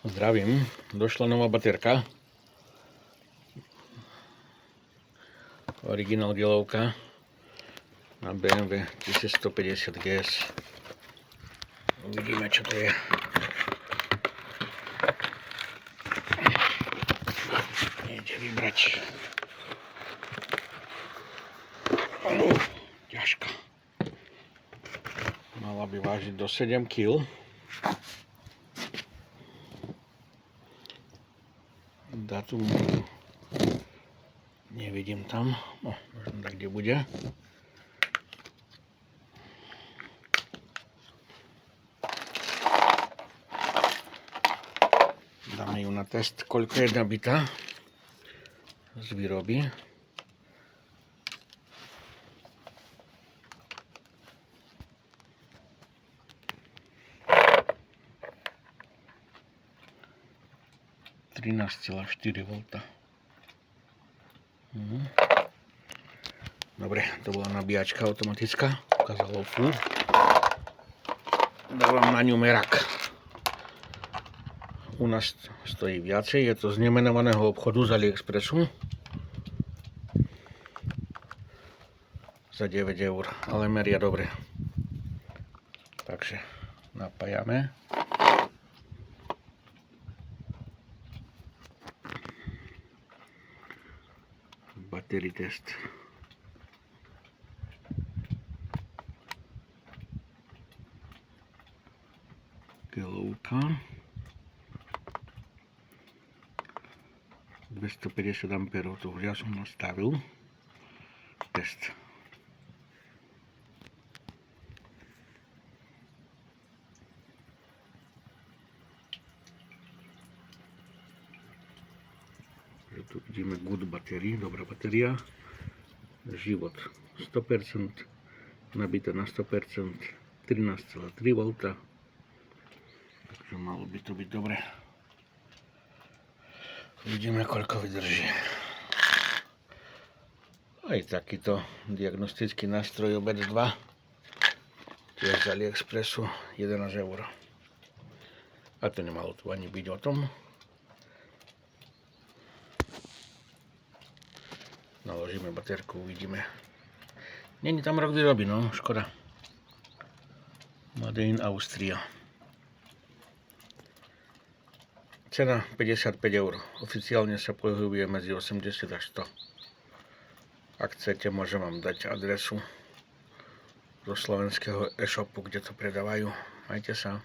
Zdravím, došla nová baterka. Originál dielovka na BMW 1150 GS. Uvidíme, čo to je. Idete vybrať. Ťažká. Mala by vážiť do 7 kg. Dátum nevidím tam, možno tak, kde bude. Dáme ju na test, koľko je nabitá z výroby. (13,4 V). Dobre, to bola nabíjačka automatická, ukázalo full. Dávam na ňu merak. U nás stojí viacej, je to z nemenovaného obchodu z AliExpressu za 9 €, ale meria dobre. Takže napájame. Battery test. Kilovka. 250 A, to už ja som nastavil. Test. Tu vidíme good battery, dobrá batéria. Život 100%, nabité na 100%, 13,3 V. Takže malo by to byť dobre. Uvidíme, koľko vydrží. Aj takýto diagnostický nástroj OBED 2. Tiež z AliExpressu, 11 €. A to nemalo tu ani byť o tom. Naložíme baterku, uvidíme. Není tam rok výroby, no, škoda. Made in Austria. Cena 55 €. Oficiálne sa pohybuje medzi 80 až 100. Ak chcete, môžem vám dať adresu do slovenského e-shopu, kde to predávajú. Majte sa.